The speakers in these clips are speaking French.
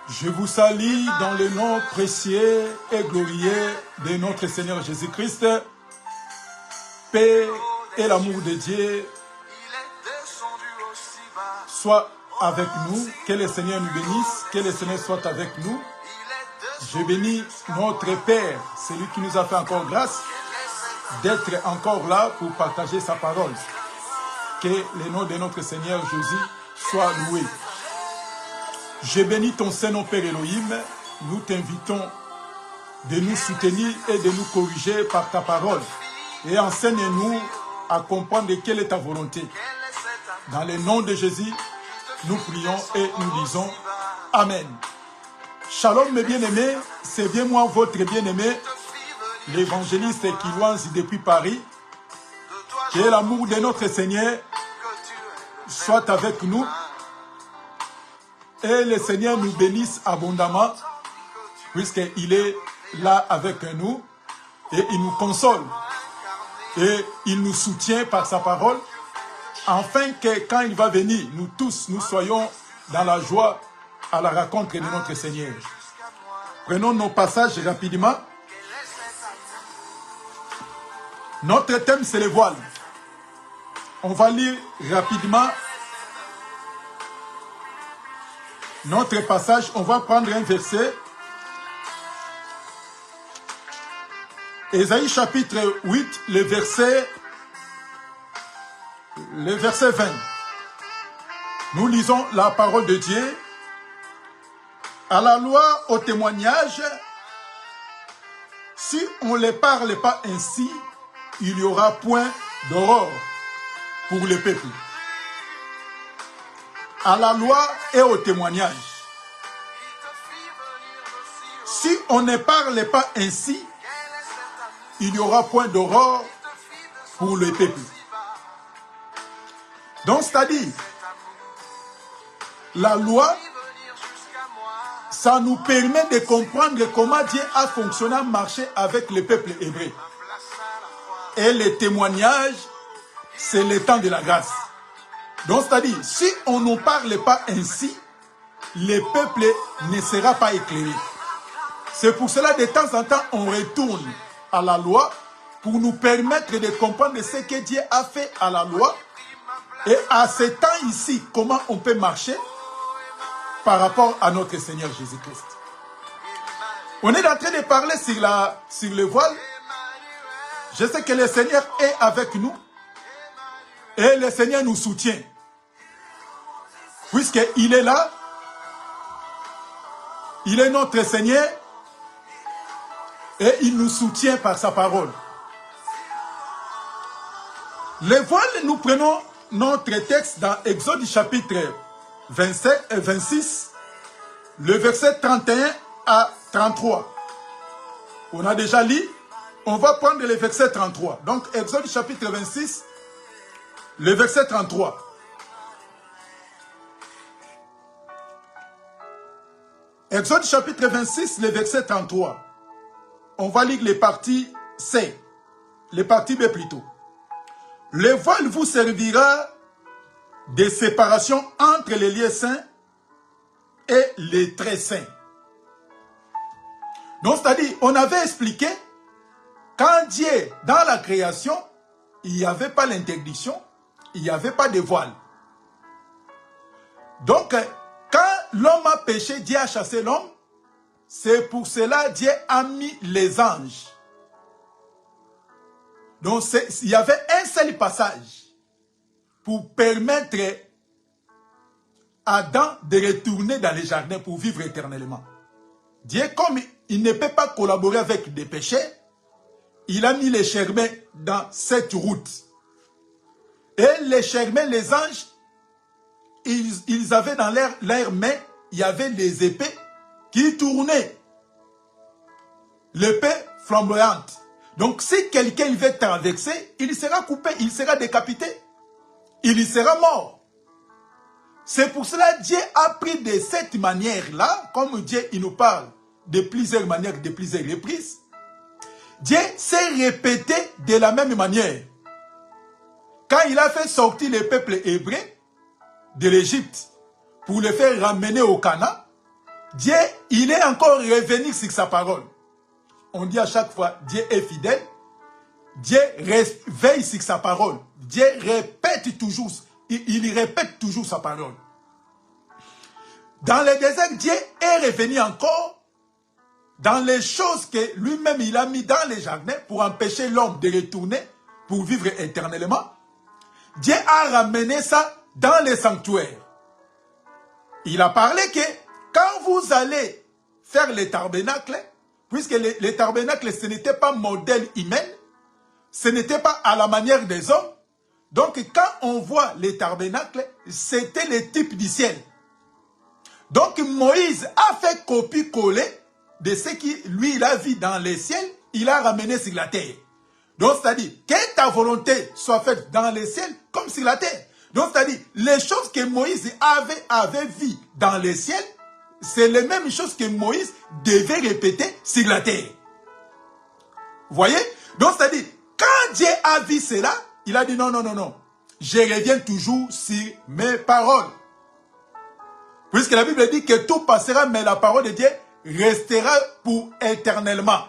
Je vous salue dans le nom précieux et glorieux de notre Seigneur Jésus-Christ. Paix et l'amour de Dieu soient avec nous. Que le Seigneur nous bénisse, que le Seigneur soit avec nous. Je bénis notre Père, celui qui nous a fait encore grâce d'être encore là pour partager sa parole. Que le nom de notre Seigneur Jésus soit loué. Je bénis ton Saint-Nom, Père Elohim. Nous t'invitons de nous soutenir et de nous corriger par ta parole. Et enseigne-nous à comprendre quelle est ta volonté. Dans le nom de Jésus, nous prions et nous disons Amen. Shalom mes bien-aimés, c'est bien moi votre bien-aimé, l'évangéliste qui loinge depuis Paris. Que l'amour de notre Seigneur soit avec nous. Et le Seigneur nous bénisse abondamment, puisqu'il est là avec nous, et il nous console, et il nous soutient par sa parole, afin que quand il va venir, nous tous, nous soyons dans la joie à la rencontre de notre Seigneur. Prenons nos passages rapidement. Notre thème, c'est le voile. On va lire rapidement notre passage. On va prendre un verset. Ésaïe chapitre 8, le verset 20. Nous lisons la parole de Dieu. À la loi, au témoignage, si on ne parle pas ainsi, il n'y aura point d'aurore pour le peuple. À la loi et au témoignage. Si on ne parle pas ainsi, il n'y aura point d'aurore pour le peuple. Donc, c'est-à-dire, la loi, ça nous permet de comprendre comment Dieu a fonctionné, marché avec le peuple hébreu. Et le témoignage, c'est le temps de la grâce. Donc, c'est-à-dire, si on ne parle pas ainsi, le peuple ne sera pas éclairé. C'est pour cela, de temps en temps, on retourne à la loi pour nous permettre de comprendre ce que Dieu a fait à la loi. Et à ce temps ici, comment on peut marcher par rapport à notre Seigneur Jésus-Christ. On est en train de parler sur le voile. Je sais que le Seigneur est avec nous. Et le Seigneur nous soutient. Puisqu'il est là, il est notre Seigneur et il nous soutient par sa parole. Le voile, nous prenons notre texte dans Exode chapitre 27 et 26, le verset 31 à 33. On a déjà lu, on va prendre le verset 33. Donc Exode chapitre 26, le verset 33. Exode chapitre 26, le verset 33. On va lire les parties C, les parties B plutôt. Le voile vous servira de séparation entre les lieux saints et les très saints. Donc, c'est-à-dire, on avait expliqué, quand Dieu, dans la création, il n'y avait pas l'interdiction, il n'y avait pas de voile. Donc, quand l'homme a péché, Dieu a chassé l'homme, c'est pour cela que Dieu a mis les anges. Donc, il y avait un seul passage pour permettre à Adam de retourner dans les jardins pour vivre éternellement. Dieu, comme il ne peut pas collaborer avec des péchés, il a mis les chérubins dans cette route. Et les chérubins, les anges, ils avaient dans leurs mains, il y avait des épées qui tournaient. L'épée flamboyante. Donc si quelqu'un veut traverser, il sera coupé, il sera décapité. Il y sera mort. C'est pour cela que Dieu a pris de cette manière-là, comme Dieu il nous parle de plusieurs manières, de plusieurs reprises. Dieu s'est répété de la même manière. Quand il a fait sortir le peuple hébreu de l'Égypte pour le faire ramener au Canaan, Dieu, il est encore revenu sur sa parole. On dit à chaque fois, Dieu est fidèle. Dieu veille sur sa parole. Dieu répète toujours, il répète toujours sa parole. Dans le désert, Dieu est revenu encore dans les choses que lui-même il a mis dans les jardins pour empêcher l'homme de retourner pour vivre éternellement. Dieu a ramené ça dans les sanctuaires. Il a parlé que quand vous allez faire les tabernacles, puisque les tabernacles ce n'était pas modèle humain, ce n'était pas à la manière des hommes. Donc quand on voit les tabernacles, c'était le type du ciel. Donc Moïse a fait copie-coller de ce qui lui il a vu dans les ciels, il a ramené sur la terre. Donc c'est-à-dire que ta volonté soit faite dans les ciels comme sur la terre. Donc c'est-à-dire les choses que Moïse avait vues dans les ciels, c'est les mêmes choses que Moïse devait répéter sur la terre. Vous voyez? Donc c'est-à-dire quand Dieu a vu cela, il a dit non, non, non, non. Je reviens toujours sur mes paroles. Puisque la Bible dit que tout passera, mais la parole de Dieu restera pour éternellement.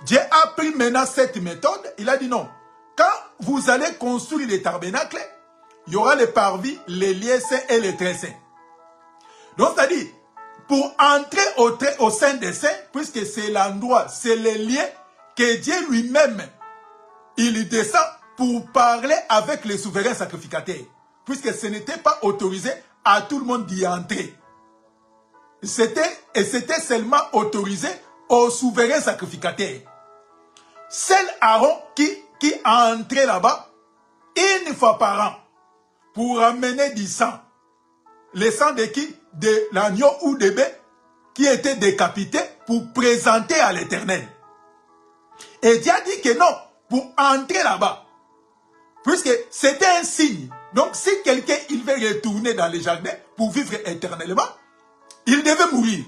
Dieu a pris maintenant cette méthode. Il a dit non. Quand vous allez construire les tabernacles, il y aura les parvis, les lieux saints et les très saints. Donc c'est-à-dire, pour entrer au sein des saints, puisque c'est l'endroit, c'est le lieu que Dieu lui-même, il descend pour parler avec les souverains sacrificateurs. Puisque ce n'était pas autorisé à tout le monde d'y entrer. C'était seulement autorisé aux souverains sacrificateurs. Seul Aaron qui entrait là-bas une fois par an pour amener du sang. Le sang de qui? De l'agneau ou de bœuf qui était décapité pour présenter à l'Éternel. Et Dieu a dit que non, pour entrer là-bas, puisque c'était un signe. Donc si quelqu'un il veut retourner dans les jardins pour vivre éternellement, il devait mourir.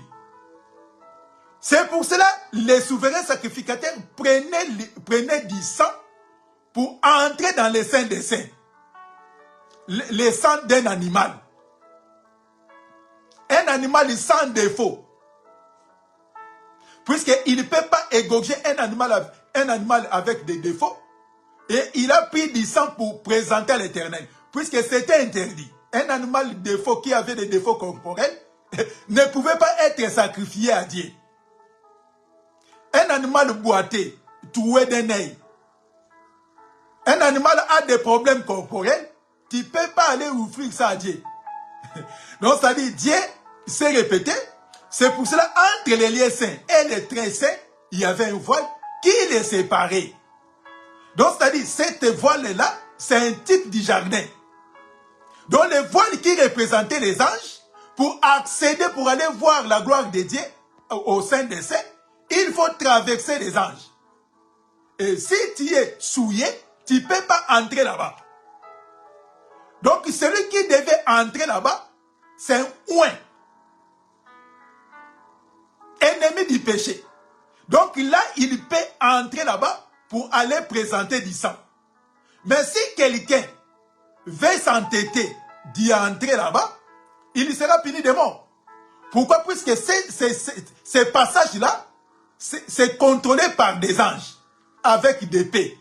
C'est pour cela que les souverains sacrificateurs prenaient du sang pour entrer dans les saints des saints. Le sang d'un animal. Un animal sans défaut. Puisqu'il ne peut pas égorger un animal avec des défauts. Et il a pris du sang pour présenter à l'Éternel. Puisque c'était interdit. Un animal défaut qui avait des défauts corporels ne pouvait pas être sacrifié à Dieu. Un animal boité, troué d'un œil. Un animal a des problèmes corporels, tu ne peux pas aller offrir ça à Dieu. Donc ça dit, Dieu s'est répété. C'est pour cela, entre les lieux saints et les très saints, il y avait un voile qui les séparait. Donc c'est-à-dire, cette voile-là, c'est un type du jardin. Donc le voile qui représentait les anges, pour accéder, pour aller voir la gloire de Dieu au sein des saints, il faut traverser les anges. Et si tu es souillé, tu ne peux pas entrer là-bas. Donc celui qui devait entrer là-bas, c'est un oint. Ennemi du péché. Donc là, il peut entrer là-bas pour aller présenter du sang. Mais si quelqu'un veut s'entêter d'y entrer là-bas, il sera puni de mort. Pourquoi? Puisque ces passages-là, c'est contrôlé par des anges, avec des paix.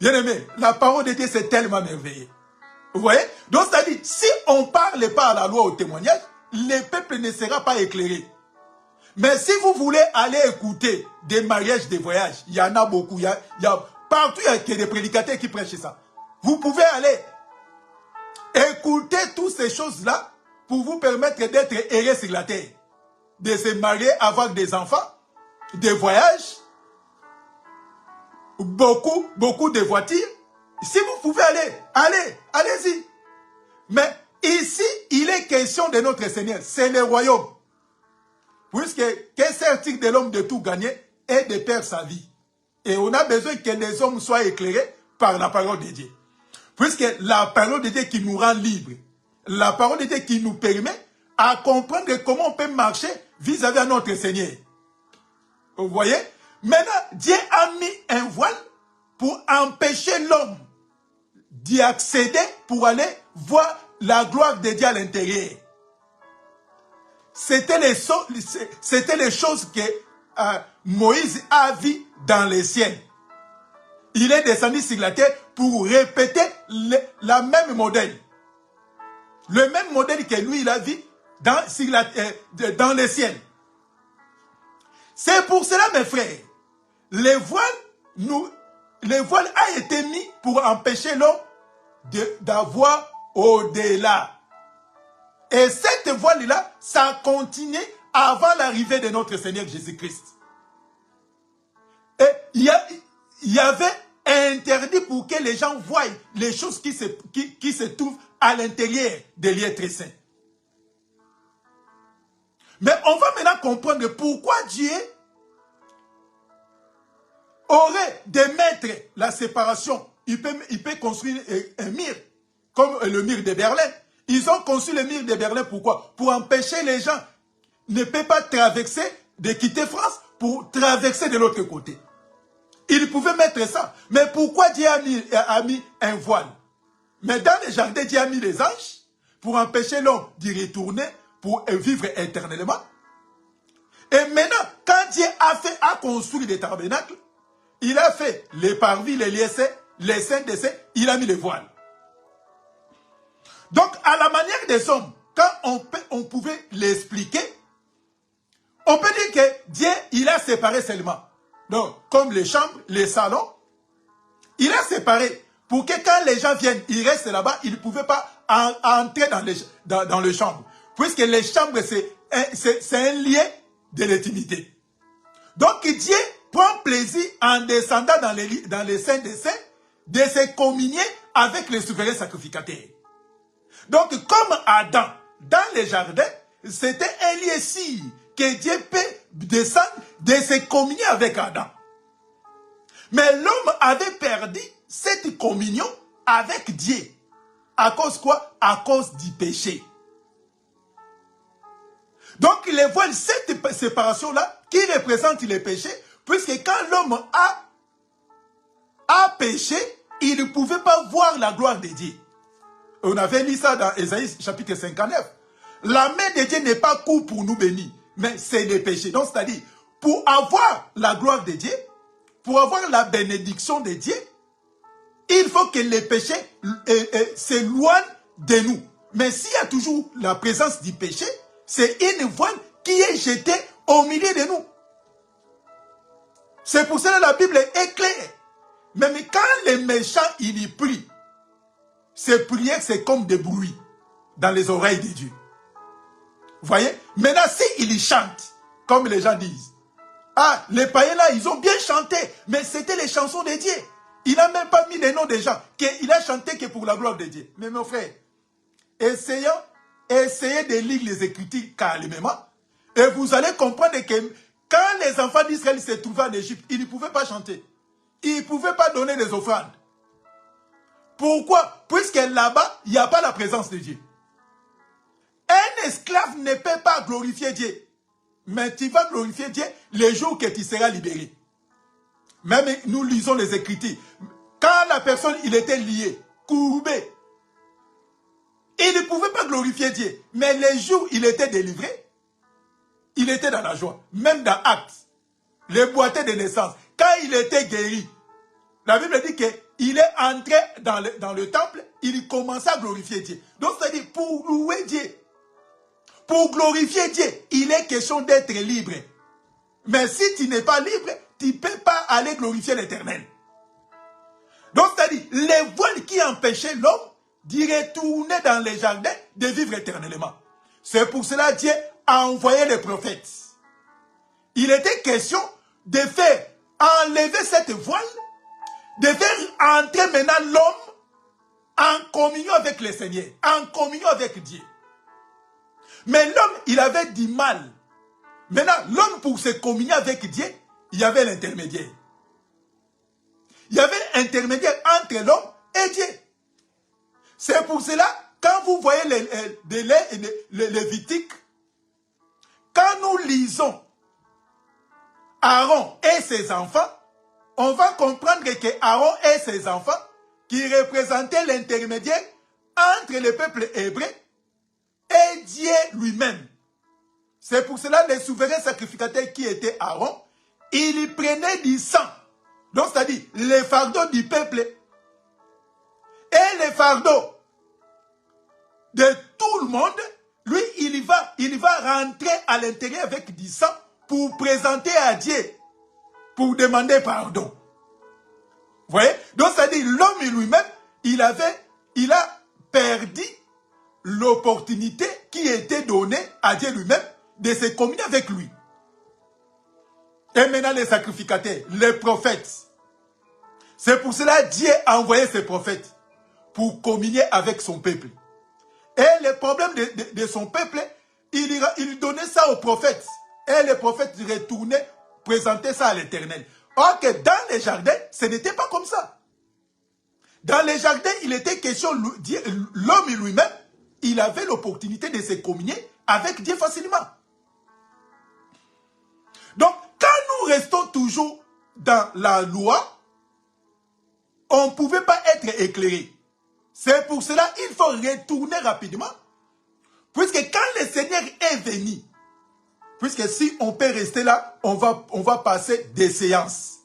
Bien aimé, la parole de Dieu, c'est tellement merveilleux. Vous voyez? Donc, c'est-à-dire, si on ne parle pas à la loi au témoignage, le peuple ne sera pas éclairé. Mais si vous voulez aller écouter des mariages, des voyages, il y en a beaucoup. Partout, il y a des prédicateurs qui prêchent ça. Vous pouvez aller écouter toutes ces choses-là pour vous permettre d'être errés sur la terre. De se marier, avoir des enfants, des voyages, beaucoup de voitures. Si vous pouvez allez-y. Mais ici, il est question de notre Seigneur. C'est le royaume. Puisque, que sert-il de l'homme de tout gagner et de perdre sa vie. Et on a besoin que les hommes soient éclairés par la parole de Dieu. Puisque la parole de Dieu qui nous rend libres, la parole de Dieu qui nous permet à comprendre comment on peut marcher vis-à-vis de notre Seigneur. Vous voyez? Maintenant, Dieu a mis un voile pour empêcher l'homme d'y accéder pour aller voir la gloire de Dieu à l'intérieur. C'était les choses que Moïse a vues dans les ciels. Il est descendu sur la terre pour répéter la même modèle. Le même modèle que lui, il a vu dans les ciels. C'est pour cela, mes frères, le voile a été mis pour empêcher l'homme d'avoir au-delà. Et cette voile-là, ça a continué avant l'arrivée de notre Seigneur Jésus-Christ. Et il y avait interdit pour que les gens voient les choses qui se trouvent à l'intérieur des lieux très saints. Mais on va maintenant comprendre pourquoi Dieu aurait de mettre la séparation. Il peut construire un mur, comme le mur de Berlin. Ils ont construit le mur de Berlin, pourquoi? Pour empêcher les gens ne peuvent pas traverser, de quitter France, pour traverser de l'autre côté. Ils pouvaient mettre ça. Mais pourquoi Dieu a mis un voile? Mais dans le jardin, Dieu a mis les anges pour empêcher l'homme d'y retourner pour vivre éternellement. Et maintenant, quand Dieu a construit des tabernacles, il a fait les parvis, les lieux saints, les saints des saints, il a mis les voiles. Donc, à la manière des hommes, quand on pouvait l'expliquer, on peut dire que Dieu, il a séparé seulement. Donc, comme les chambres, les salons, il a séparé pour que quand les gens viennent, ils restent là-bas, ils ne pouvaient pas entrer dans les chambres. Puisque les chambres, c'est un lieu de l'intimité. Donc, Dieu prend plaisir en descendant dans les saints des saints de se communier avec le souverain sacrificateur. Donc, comme Adam, dans les jardins, c'était un lieu sûr que Dieu peut descendre de se communier avec Adam. Mais l'homme avait perdu cette communion avec Dieu. À cause quoi? À cause du péché. Donc, il voit cette séparation-là qui représente le péché, puisque quand l'homme a péché, il ne pouvait pas voir la gloire de Dieu. On avait lu ça dans Ésaïe chapitre 59. La main de Dieu n'est pas courte pour nous bénir, mais c'est le péché. Donc, c'est-à-dire, pour avoir la gloire de Dieu, pour avoir la bénédiction de Dieu, il faut que les péchés s'éloignent de nous. Mais s'il y a toujours la présence du péché, c'est une voile qui est jetée au milieu de nous. C'est pour cela que la Bible est claire. Même quand les méchants il y prient, ces prières c'est comme des bruits dans les oreilles de Dieu. Vous voyez? Maintenant, s'ils chantent, comme les gens disent, ah, les païens là, ils ont bien chanté, mais c'était les chansons de Dieu. Il n'a même pas mis les noms des gens, qu'il a chanté que pour la gloire de Dieu. Mais mon frère, essayez de lire les Écritures calmement, et vous allez comprendre que quand les enfants d'Israël se trouvaient en Égypte, ils ne pouvaient pas chanter. Ils ne pouvaient pas donner des offrandes. Pourquoi? Puisque là-bas, il n'y a pas la présence de Dieu. Un esclave ne peut pas glorifier Dieu. Mais tu vas glorifier Dieu les jours que tu seras libéré. Même nous lisons les Écritures. Quand la personne il était lié, courbé, il ne pouvait pas glorifier Dieu. Mais les jours où il était délivré, il était dans la joie. Même dans Actes, les boîtiers de naissance, quand il était guéri, la Bible dit qu'il est entré dans le temple, il commençait à glorifier Dieu. Donc c'est-à-dire pour louer Dieu, pour glorifier Dieu, il est question d'être libre. Mais si tu n'es pas libre, tu ne peux pas aller glorifier l'Éternel. Donc c'est-à-dire les voiles qui empêchaient l'homme d'y retourner dans les jardins, de vivre éternellement. C'est pour cela que Dieu a envoyé les prophètes. Il était question de faire enlever cette voile, de faire entrer maintenant l'homme en communion avec le Seigneur, en communion avec Dieu. Mais l'homme, il avait du mal. Maintenant, l'homme, pour se communier avec Dieu, il y avait l'intermédiaire. Il y avait intermédiaire entre l'homme et Dieu. C'est pour cela, quand vous voyez les Lévitiques, quand nous lisons Aaron et ses enfants, on va comprendre que Aaron et ses enfants, qui représentaient l'intermédiaire entre le peuple hébreu et Dieu lui-même. C'est pour cela que les souverains sacrificateurs qui étaient Aaron, il y prenait du sang. Donc, c'est-à-dire les fardeaux du peuple et les fardeaux de tout le monde, lui, il va rentrer à l'intérieur avec du sang pour présenter à Dieu, pour demander pardon. Vous voyez? Donc, c'est-à-dire l'homme lui-même, il a perdu l'opportunité qui était donnée à Dieu lui-même de se communier avec lui. Et maintenant, les sacrificateurs, les prophètes. C'est pour cela que Dieu a envoyé ses prophètes pour communier avec son peuple. Et le problème de son peuple, il donnait ça aux prophètes. Et les prophètes retournaient présenter ça à l'Éternel. Or que dans les jardins, ce n'était pas comme ça. Dans les jardins, il était question, l'homme lui-même, il avait l'opportunité de se communier avec Dieu facilement. Donc, quand nous restons toujours dans la loi, on ne pouvait pas être éclairé. C'est pour cela qu'il faut retourner rapidement. Puisque quand le Seigneur est venu, puisque si on peut rester là, on va passer des séances.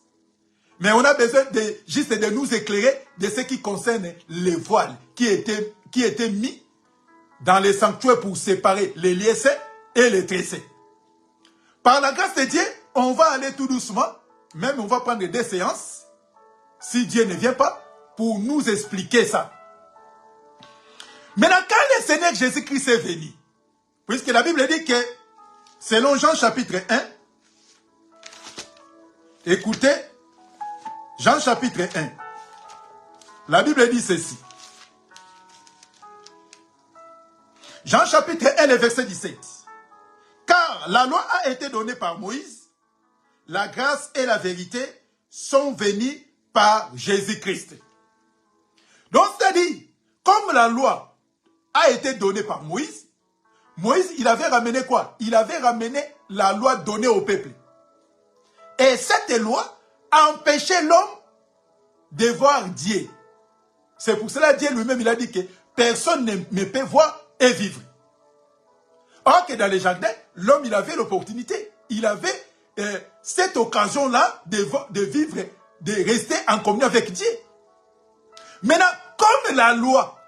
Mais on a besoin juste de nous éclairer de ce qui concerne les voiles qui étaient mis dans les sanctuaires pour séparer les liessés et les tressés. Par la grâce de Dieu, on va aller tout doucement, même on va prendre des séances, si Dieu ne vient pas, pour nous expliquer ça. Maintenant, quand le Seigneur Jésus-Christ est venu, puisque la Bible dit que, selon Jean chapitre 1, écoutez, Jean chapitre 1, la Bible dit ceci. Jean chapitre 1, le verset 17. Car la loi a été donnée par Moïse, la grâce et la vérité sont venues par Jésus-Christ. Donc, c'est-à-dire, comme la loi a été donnée par Moïse, Moïse, il avait ramené quoi? Il avait ramené la loi donnée au peuple. Et cette loi empêchait l'homme de voir Dieu. C'est pour cela que Dieu lui-même, il a dit que personne ne peut voir et vivre. Or que dans les jardins, l'homme, il avait l'opportunité. Il avait cette occasion-là de vivre, de rester en communion avec Dieu. Maintenant, comme la loi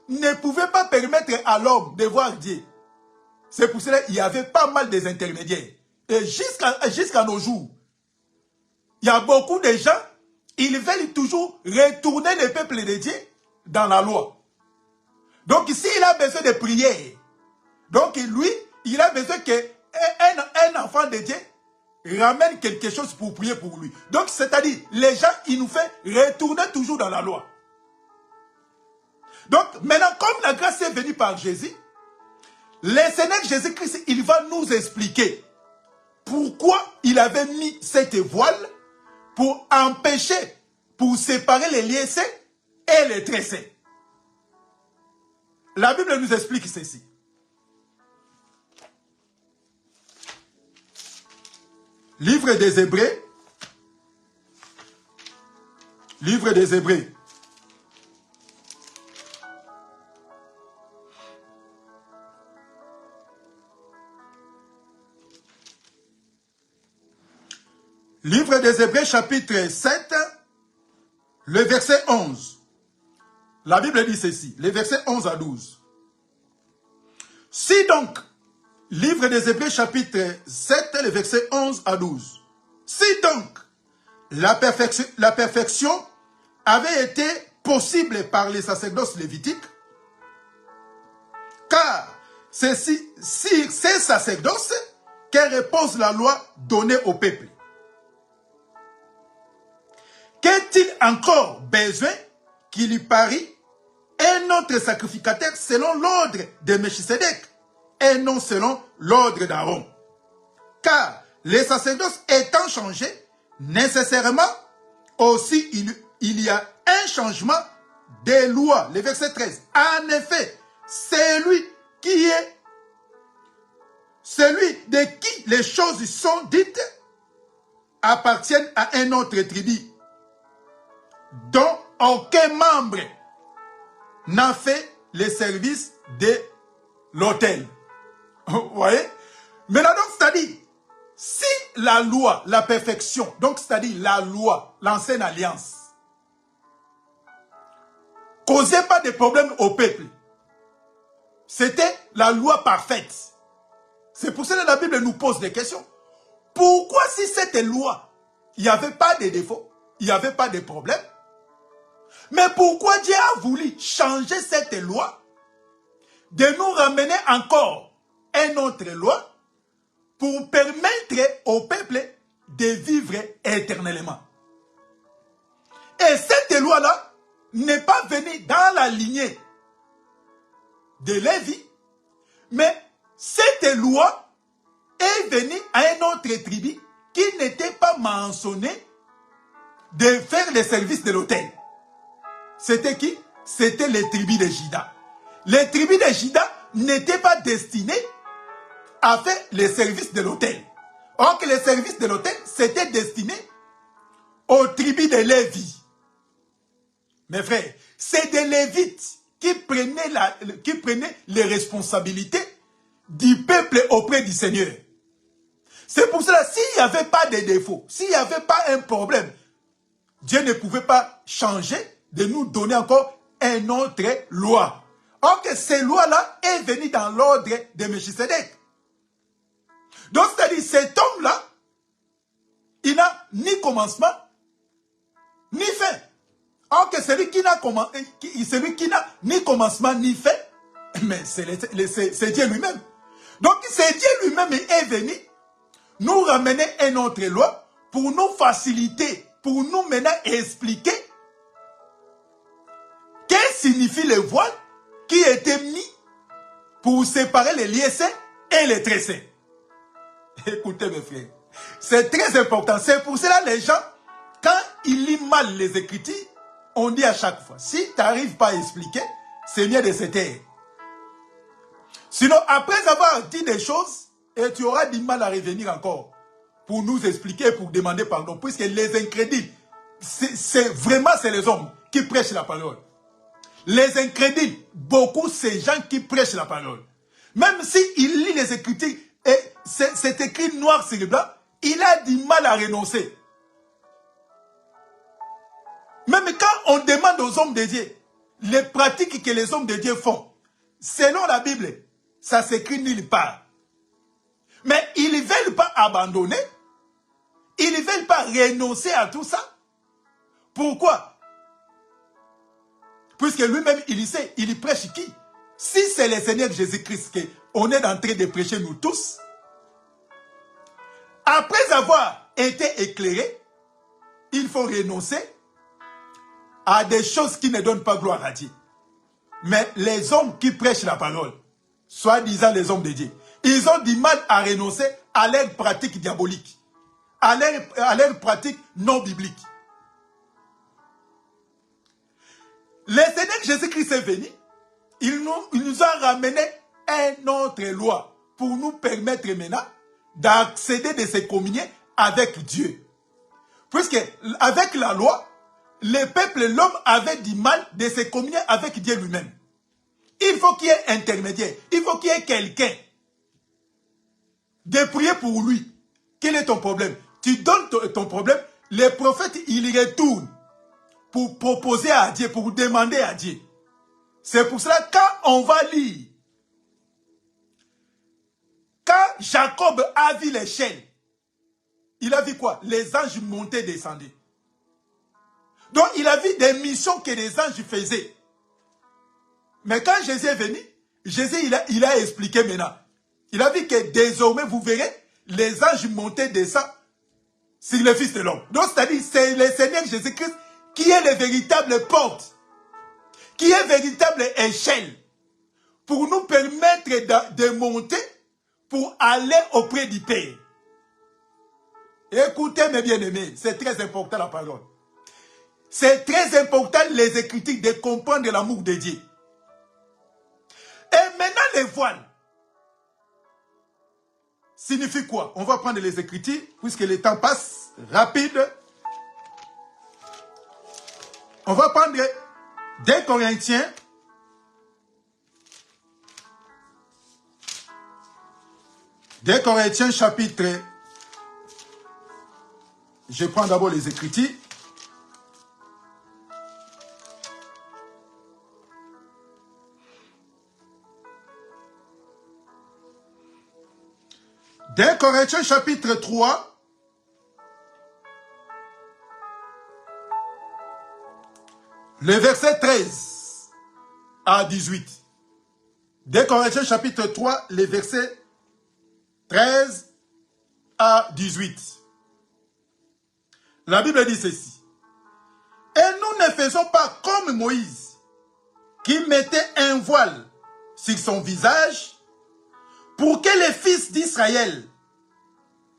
ne pouvait pas permettre à l'homme de voir Dieu. C'est pour cela qu'il y avait pas mal des intermédiaires. Et jusqu'à nos jours, il y a beaucoup de gens, ils veulent toujours retourner le peuple de Dieu dans la loi. Donc ici, il a besoin de prière. Donc lui, il a besoin qu'un enfant de Dieu ramène quelque chose pour prier pour lui. Donc c'est-à-dire, les gens, ils nous font retourner toujours dans la loi. Donc maintenant, comme la grâce est venue par Jésus, le Seigneur Jésus-Christ, il va nous expliquer pourquoi il avait mis cette voile pour empêcher, pour séparer les liessés et les tressés. La Bible nous explique ceci. Livre des Hébreux. Livre des Hébreux. Livre des Hébreux, chapitre 7, le verset 11. La Bible dit ceci, les versets 11 à 12. Si donc, livre des Hébreux, chapitre 7, le verset 11 à 12. Si donc, la perfection avait été possible par les sacerdoces lévitiques, car c'est sur ces sacerdoces que repose la loi donnée au peuple. Qu'est-il encore besoin qu'il y parie un autre sacrificateur selon l'ordre de Melchisédek et non selon l'ordre d'Aaron? Car les sacerdoces étant changés, nécessairement aussi il y a un changement des lois. Le verset 13. En effet, celui de qui les choses sont dites appartiennent à un autre tribu dont aucun membre n'a fait le service de l'autel. Vous voyez? Maintenant, donc, c'est-à-dire, si la loi, la perfection, donc c'est-à-dire la loi, l'ancienne alliance, causait pas de problème au peuple, c'était la loi parfaite. C'est pour cela que la Bible nous pose des questions. Pourquoi si cette loi, il n'y avait pas de défauts, il n'y avait pas de problème, mais pourquoi Dieu a voulu changer cette loi, de nous ramener encore une autre loi, pour permettre au peuple de vivre éternellement. Et cette loi-là n'est pas venue dans la lignée de Lévi, mais cette loi est venue à un autre tribu qui n'était pas mentionné de faire le service de l'autel. C'était qui? C'était les tribus de Juda. Les tribus de Juda n'étaient pas destinées à faire les services de l'autel. Or que les services de l'autel, c'était destiné aux tribus de Lévi. Mes frères, c'est des Lévites qui prenaient les responsabilités du peuple auprès du Seigneur. C'est pour cela, s'il n'y avait pas de défauts, s'il n'y avait pas un problème, Dieu ne pouvait pas changer, de nous donner encore une autre loi. Or que ces lois-là est venue dans l'ordre de Melchisedec. Donc, c'est-à-dire, cet homme-là, il n'a ni commencement, ni fin. Or que celui qui n'a ni commencement, ni fin, mais c'est Dieu lui-même. Donc, c'est Dieu lui-même est venu nous ramener une autre loi pour nous faciliter, pour nous maintenant expliquer qu'est-ce que signifie le voile qui était mis pour séparer les liés saints et les très saints. Écoutez mes frères, c'est très important. C'est pour cela les gens, quand ils lisent mal les Écritures, on dit à chaque fois, si tu n'arrives pas à expliquer, c'est mieux de se taire. Sinon, après avoir dit des choses, et tu auras du mal à revenir encore pour nous expliquer, pour demander pardon, puisque les incrédules, c'est les hommes qui prêchent la parole. Les incrédules, beaucoup, c'est gens qui prêchent la parole. Même s'il lit les Écritures, et c'est écrit noir sur blanc, il a du mal à renoncer. Même quand on demande aux hommes de Dieu, les pratiques que les hommes de Dieu font, selon la Bible, ça s'écrit nulle part. Mais ils ne veulent pas abandonner, ils ne veulent pas renoncer à tout ça. Pourquoi? Puisque lui-même, il sait, il prêche qui? Si c'est le Seigneur Jésus-Christ qu'on est en train de prêcher nous tous, après avoir été éclairé, il faut renoncer à des choses qui ne donnent pas gloire à Dieu. Mais les hommes qui prêchent la parole, soi-disant les hommes de Dieu, ils ont du mal à renoncer à leurs pratiques diaboliques, à leurs pratiques non bibliques. Le Seigneur Jésus-Christ est venu, il nous a ramené une autre loi pour nous permettre maintenant d'accéder de se communier avec Dieu. Puisque avec la loi, le peuple, l'homme avait du mal de se communier avec Dieu lui-même. Il faut qu'il y ait un intermédiaire, il faut qu'il y ait quelqu'un de prier pour lui. Quel est ton problème? Tu donnes ton problème, les prophètes, ils retournent pour proposer à Dieu, pour demander à Dieu. C'est pour cela, quand on va lire, quand Jacob a vu l'échelle, il a vu quoi? Les anges montaient, descendaient. Donc, il a vu des missions que les anges faisaient. Mais quand Jésus est venu, Jésus, il a expliqué maintenant. Il a vu que désormais, vous verrez, les anges montaient, descendent sur le Fils de l'homme. Donc, c'est-à-dire, c'est le Seigneur Jésus-Christ qui est le véritable porte, qui est véritable échelle, pour nous permettre de monter, pour aller auprès du Père. Écoutez mes bien-aimés, c'est très important la parole. C'est très important les Écritures de comprendre l'amour de Dieu. Et maintenant les voiles signifient quoi? On va prendre les Écritures, puisque le temps passe rapide. On va prendre 2 Corinthiens. 2 Corinthiens chapitre. Je prends d'abord les Écritures. Deux Corinthiens chapitre 3. Le verset 13 à 18. 2 Corinthiens chapitre 3, le verset 13 à 18. La Bible dit ceci. Et nous ne faisons pas comme Moïse, qui mettait un voile sur son visage, pour que les fils d'Israël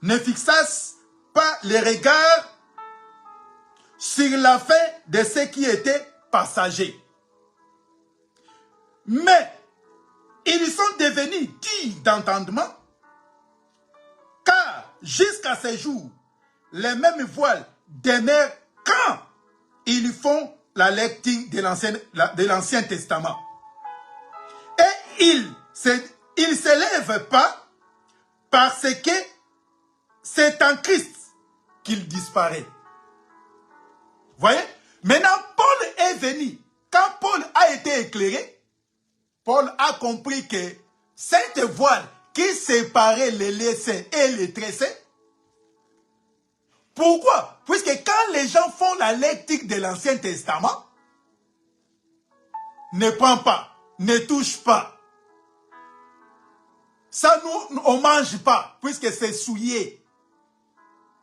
ne fixassent pas les regards sur la fin de ce qui était passager. Mais ils sont devenus durs d'entendement, car jusqu'à ce jour, les mêmes voiles demeurent quand ils font la lecture de l'Ancien Testament. Et ils ne s'élèvent pas parce que c'est en Christ qu'il disparaît. Voyez? Maintenant, Paul est venu. Quand Paul a été éclairé, Paul a compris que cette voile qui séparait les laissés et les tressés, pourquoi? Puisque quand les gens font la lecture de l'Ancien Testament, ne prend pas, ne touche pas. Ça, nous, on ne mange pas, puisque c'est souillé.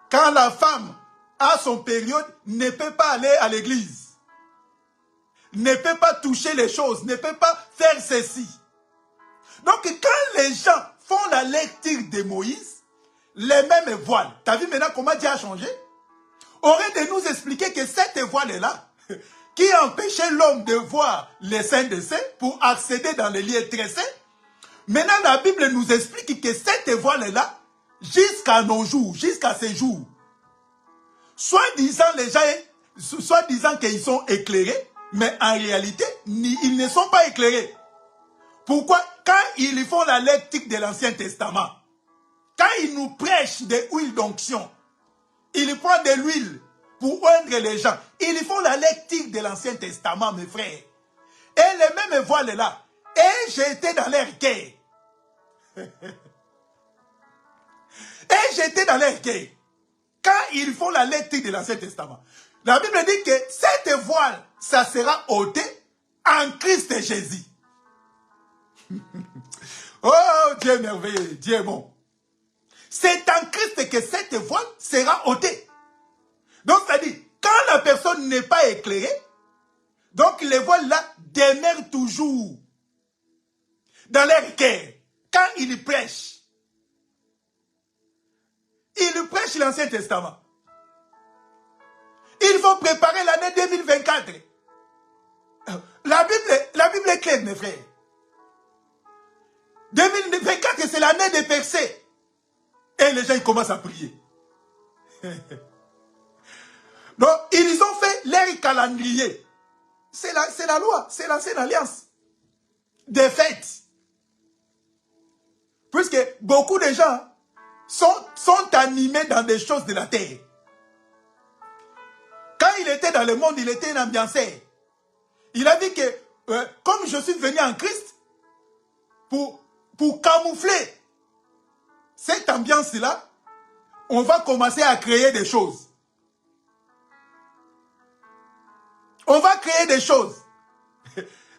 Quand la femme a son période, ne peut pas aller à l'église. Ne peut pas toucher les choses, ne peut pas faire ceci. Donc, quand les gens font la lecture de Moïse, les mêmes voiles, tu as vu maintenant comment Dieu a changé? Aurait de nous expliquer que cette voile-là, qui empêchait l'homme de voir les saints de saints pour accéder dans les lieux très saints, maintenant la Bible nous explique que cette voile-là, jusqu'à nos jours, jusqu'à ces jours, soi-disant les gens, soi-disant qu'ils sont éclairés, mais en réalité, ils ne sont pas éclairés. Pourquoi? Quand ils font la lecture de l'Ancien Testament, quand ils nous prêchent des huiles d'onction, ils prennent de l'huile pour oindre les gens, ils font la lecture de l'Ancien Testament, mes frères. Et les mêmes voiles là, et j'étais dans leur cœur. Et j'étais dans leur cœur. Quand ils font la lecture de l'Ancien Testament, la Bible dit que cette voile, ça sera ôté en Christ Jésus. Oh, Dieu est merveilleux, Dieu est bon. C'est en Christ que cette voile sera ôtée. Donc, c'est-à-dire, quand la personne n'est pas éclairée, donc les voiles là demeurent toujours dans leur cœur. Quand ils prêchent l'Ancien Testament. Il faut préparer l'année 2024. La Bible est claire, mes frères. 2024, c'est l'année des percées. Et les gens ils commencent à prier. Donc, ils ont fait leur calendrier. C'est la loi, c'est l'ancienne alliance. Des fêtes. Puisque beaucoup de gens sont animés dans des choses de la terre. Quand il était dans le monde, il était un ambianceur. Il a dit que, comme je suis venu en Christ, pour camoufler cette ambiance-là, on va commencer à créer des choses. On va créer des choses.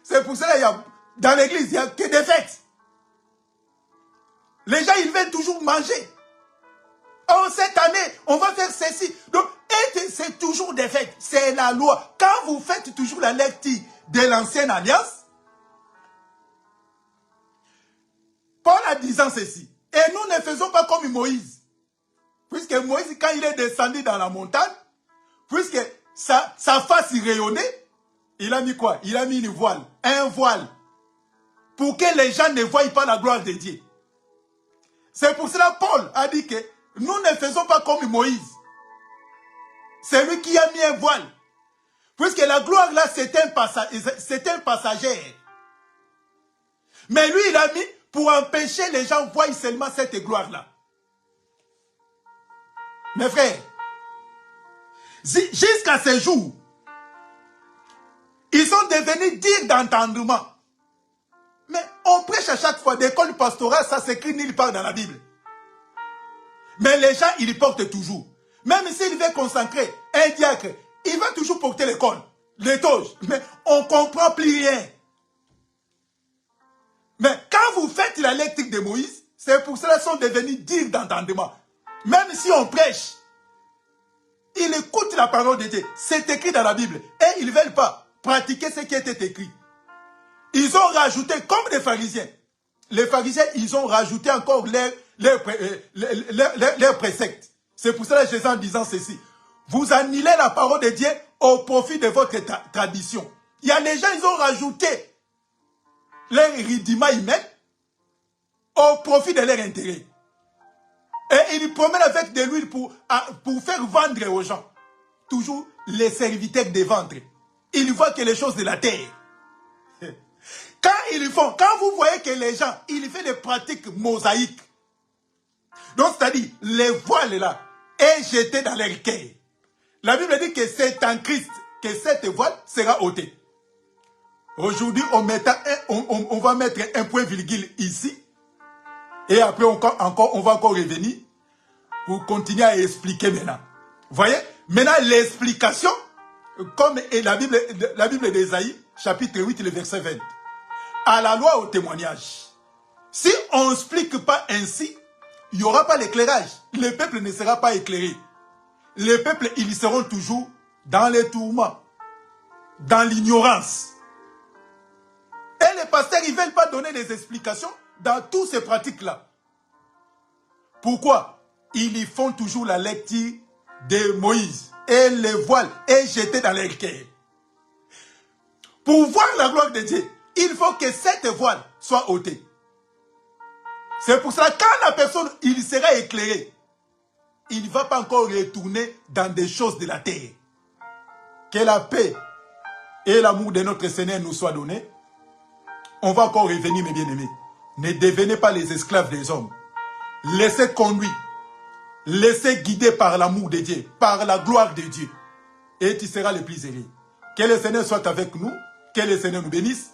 C'est pour cela qu'il dans l'église, il n'y a que des fêtes. Les gens, ils veulent toujours manger. Oh, cette année, on va faire ceci. Donc, c'est toujours des fêtes. C'est la loi. Quand vous faites toujours la lecture de l'ancienne alliance, Paul a disant ceci. Et nous ne faisons pas comme Moïse, Puisque Moïse, quand il est descendu dans la montagne, puisque sa face y rayonnait, il a mis quoi? Il a mis une voile, un voile, pour que les gens ne voient pas la gloire de Dieu. C'est pour cela que Paul a dit que nous ne faisons pas comme Moïse. C'est lui qui a mis un voile. Puisque la gloire là, c'est un passager. Mais lui, il a mis pour empêcher les gens de voir seulement cette gloire-là. Mes frères, jusqu'à ce jour, ils sont devenus dignes d'entendement. Mais on prêche à chaque fois d'école pastorale, ça s'écrit nulle part dans la Bible. Mais les gens, ils portent toujours. Même s'il veut consacrer un diacre, il va toujours porter l'école, les toges. Mais on ne comprend plus rien. Mais quand vous faites la lecture de Moïse, c'est pour cela qu'ils sont devenus dignes d'entendement. Même si on prêche, ils écoutent la parole de Dieu. C'est écrit dans la Bible. Et ils ne veulent pas pratiquer ce qui était écrit. Ils ont rajouté, comme les pharisiens. Les pharisiens, ils ont rajouté encore leurs préceptes. C'est pour cela que Jésus en disant ceci. Vous annulez la parole de Dieu au profit de votre tradition. Il y a les gens, ils ont rajouté leur rudiment humain au profit de leur intérêt. Et ils promènent avec de l'huile pour faire vendre aux gens. Toujours les serviteurs des ventres. Ils voient que les choses de la terre. Quand vous voyez que les gens, ils font des pratiques mosaïques. Donc, c'est-à-dire, les voiles là, est jeté dans leur cœur. La Bible dit que c'est en Christ que cette voile sera ôtée. Aujourd'hui, on va mettre un point virgule ici. Et après, on va encore revenir pour continuer à expliquer maintenant. Vous voyez? Maintenant, l'explication, comme la Bible d'Ésaïe, chapitre 8, le verset 20. À la loi, au témoignage. Si on n'explique pas ainsi, il n'y aura pas l'éclairage. Le peuple ne sera pas éclairé. Les peuples, ils seront toujours dans les tourments, dans l'ignorance. Et les pasteurs, ils ne veulent pas donner des explications dans toutes ces pratiques-là. Pourquoi? Ils font toujours la lecture de Moïse. Et le voile est jeté dans leur cœur. Pour voir la gloire de Dieu, il faut que cette voile soit ôtée. C'est pour cela que quand la personne, il sera éclairé, il ne va pas encore retourner dans des choses de la terre. Que la paix et l'amour de notre Seigneur nous soient donnés. On va encore revenir, mes bien-aimés. Ne devenez pas les esclaves des hommes. Laissez conduire. Laissez guider par l'amour de Dieu, par la gloire de Dieu. Et tu seras le plus heureux. Que le Seigneur soit avec nous. Que le Seigneur nous bénisse.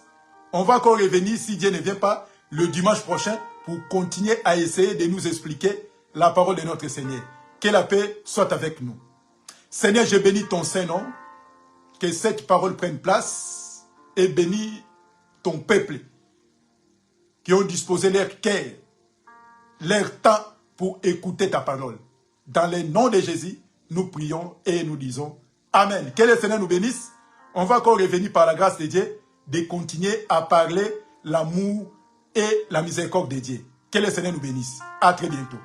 On va encore revenir, si Dieu ne vient pas, le dimanche prochain, pour continuer à essayer de nous expliquer la parole de notre Seigneur. Que la paix soit avec nous. Seigneur, je bénis ton Saint-Nom. Que cette parole prenne place et bénis ton peuple qui ont disposé leur cœur, leur temps pour écouter ta parole. Dans le nom de Jésus, nous prions et nous disons Amen. Que le Seigneur nous bénisse. On va encore revenir par la grâce de Dieu de continuer à parler l'amour et la miséricorde de Dieu. Que le Seigneur nous bénisse. À très bientôt.